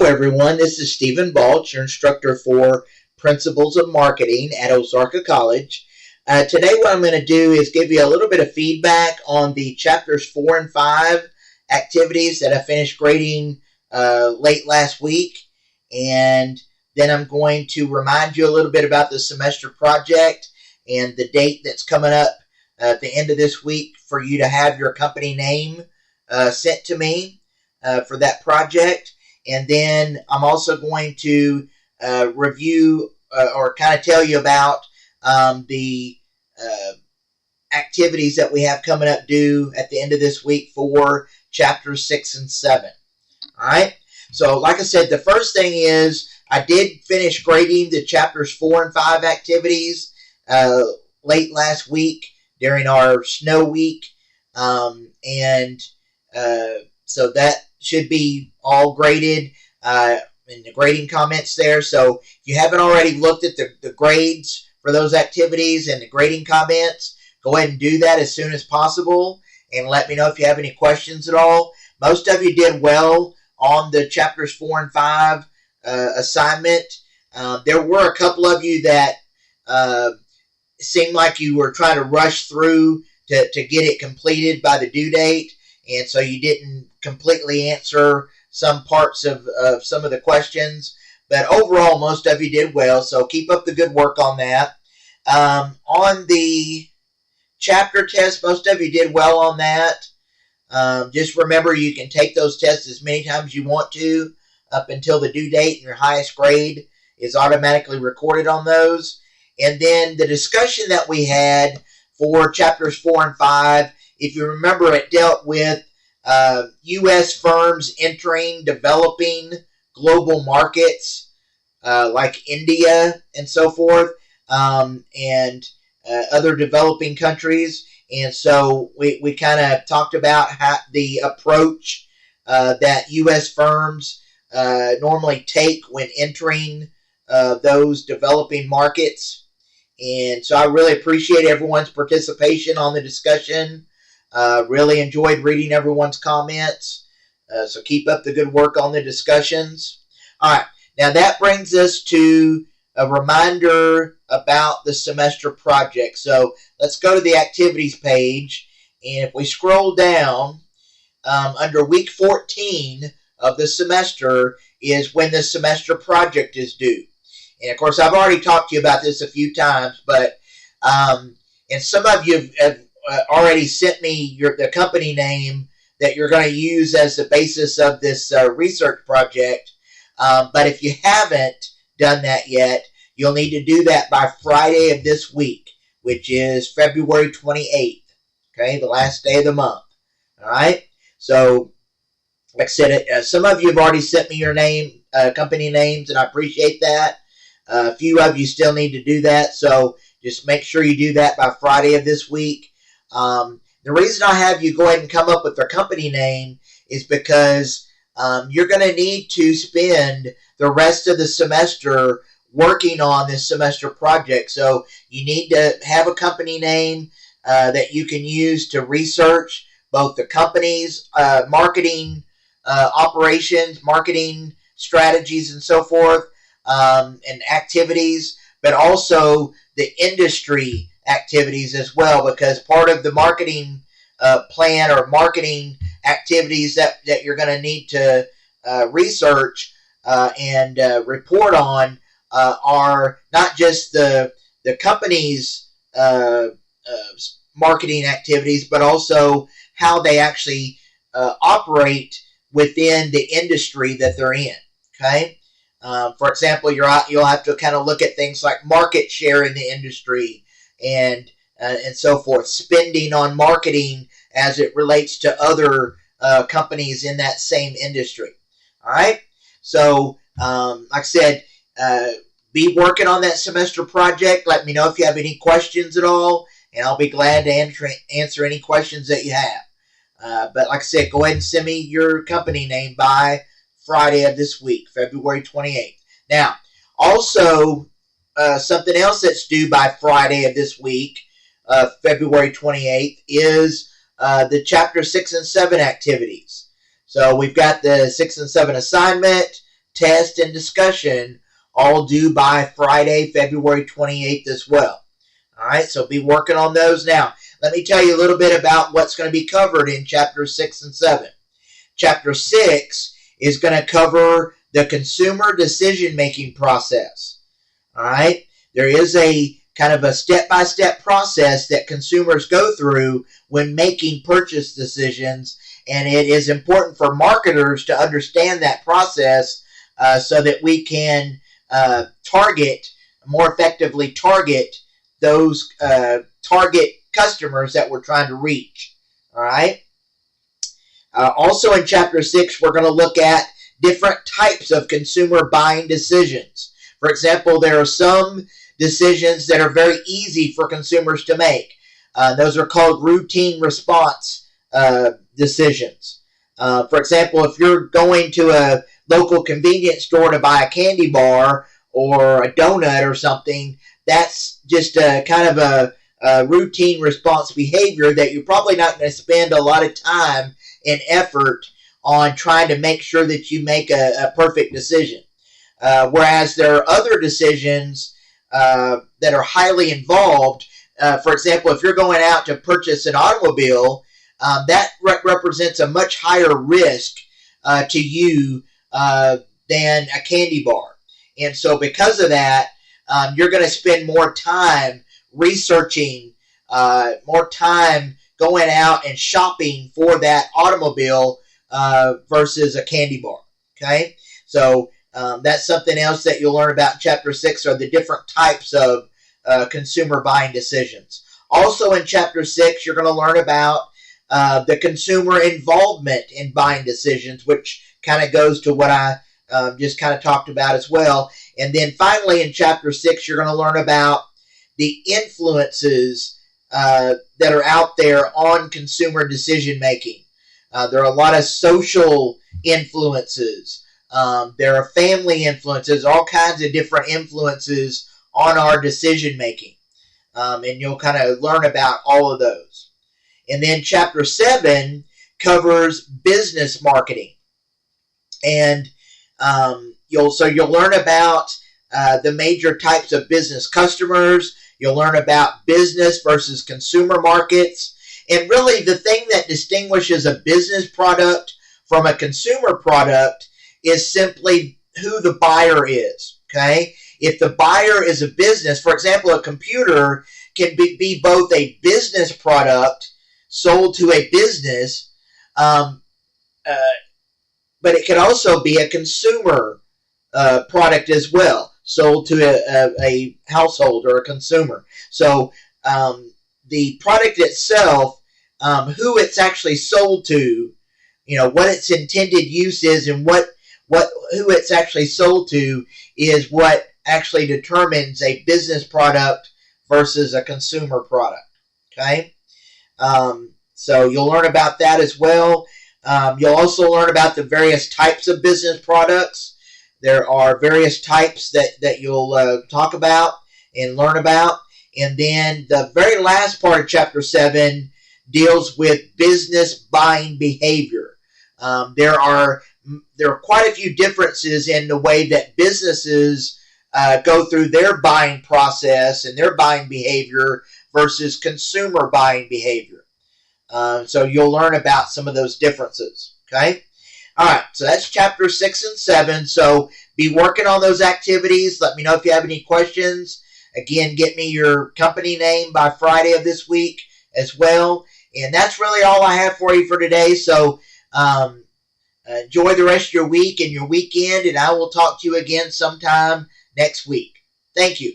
everyone. This is Stephen Balch, your instructor for Principles of Marketing at Ozarka College. Today what I'm going to do is give you a little bit of feedback on the chapters 4 and 5 activities that I finished grading late last week. And then I'm going to remind you a little bit about the semester project and the date that's coming up at the end of this week for you to have your company name sent to me for that project. And then I'm also going to review or kind of tell you about the activities that we have coming up due at the end of this week for chapters 6 and 7. All right. So like I said, the first thing is I did finish grading the chapters 4 and 5 activities late last week during our snow week. So that should be all graded in the grading comments there. So if you haven't already looked at the grades for those activities and the grading comments, go ahead and do that as soon as possible and let me know if you have any questions at all. Most of you did well on the chapters 4 and 5 assignment. There were a couple of you that seemed like you were trying to rush through to get it completed by the due date, and so you didn't completely answer some parts of some of the questions. But overall, most of you did well, so keep up the good work on that. On the chapter test, most of you did well on that. Just remember, you can take those tests as many times as you want to up until the due date, and your highest grade is automatically recorded on those. And then the discussion that we had for chapters 4 and 5, if you remember, it dealt with U.S. firms entering developing global markets like India and so forth, and other developing countries. And so we kind of talked about how the approach that U.S. firms normally take when entering those developing markets. And so I really appreciate everyone's participation on the discussion. Really enjoyed reading everyone's comments. So keep up the good work on the discussions. All right. Now that brings us to a reminder about the semester project. So let's go to the activities page. And if we scroll down, under week 14 of the semester is when the semester project is due. And of course, I've already talked to you about this a few times, but and some of you have already sent me the company name that you're going to use as the basis of this research project. But if you haven't done that yet, you'll need to do that by Friday of this week, which is February 28th. Okay, the last day of the month. All right. So, like I said, some of you have already sent me your name, company names, and I appreciate that. A few of you still need to do that, so just make sure you do that by Friday of this week. The reason I have you go ahead and come up with their company name is because you're going to need to spend the rest of the semester working on this semester project. So you need to have a company name that you can use to research both the company's marketing operations, marketing strategies, and so forth. And activities, but also the industry activities as well, because part of the marketing plan or marketing activities that you're going to need to research and report on are not just the company's marketing activities, but also how they actually operate within the industry that they're in. Okay. For example, you'll have to kind of look at things like market share in the industry and so forth, spending on marketing as it relates to other companies in that same industry. All right. So, like I said, be working on that semester project. Let me know if you have any questions at all, and I'll be glad to answer any questions that you have. But like I said, go ahead and send me your company name by Friday of this week, February 28th. Now, also, something else that's due by Friday of this week, February 28th, is the Chapter 6 and 7 activities. So we've got the 6 and 7 assignment, test, and discussion, all due by Friday, February 28th as well. All right, so be working on those now. Let me tell you a little bit about what's going to be covered in Chapters 6 and 7. Chapter 6 is going to cover the consumer decision-making process. All right, there is a kind of a step-by-step process that consumers go through when making purchase decisions, and it is important for marketers to understand that process so that we can more effectively target those target customers that we're trying to reach. All right. Also in Chapter 6, we're going to look at different types of consumer buying decisions. For example, there are some decisions that are very easy for consumers to make. Those are called routine response decisions. For example, if you're going to a local convenience store to buy a candy bar or a donut or something, that's just a kind of a routine response behavior that you're probably not going to spend a lot of time and effort on trying to make sure that you make a perfect decision. Whereas there are other decisions that are highly involved. For example, if you're going out to purchase an automobile, that represents a much higher risk to you than a candy bar. And so because of that, you're going to spend more time researching, more time going out and shopping for that automobile versus a candy bar. Okay, so that's something else that you'll learn about in Chapter 6 are the different types of consumer buying decisions. Also in Chapter 6, you're going to learn about the consumer involvement in buying decisions, which kind of goes to what I just kind of talked about as well. And then finally in Chapter 6, you're going to learn about the influences that are out there on consumer decision making. There are a lot of social influences. There are family influences, all kinds of different influences on our decision making. And you'll kind of learn about all of those. And then Chapter 7 covers business marketing. And you'll learn about the major types of business customers. You'll learn about business versus consumer markets. And really the thing that distinguishes a business product from a consumer product is simply who the buyer is. Okay? If the buyer is a business, for example, a computer can be both a business product sold to a business, but it can also be a consumer product as well, sold to a household or a consumer. So the product itself, who it's actually sold to, what its intended use is, and who it's actually sold to is what actually determines a business product versus a consumer product. Okay, so you'll learn about that as well. You'll also learn about the various types of business products. There are various types that you'll talk about and learn about. And then the very last part of Chapter 7 deals with business buying behavior. There are quite a few differences in the way that businesses go through their buying process and their buying behavior versus consumer buying behavior. So you'll learn about some of those differences. Okay? All right, so that's Chapter 6 and 7. So be working on those activities. Let me know if you have any questions. Again, get me your company name by Friday of this week as well. And that's really all I have for you for today. So enjoy the rest of your week and your weekend, and I will talk to you again sometime next week. Thank you.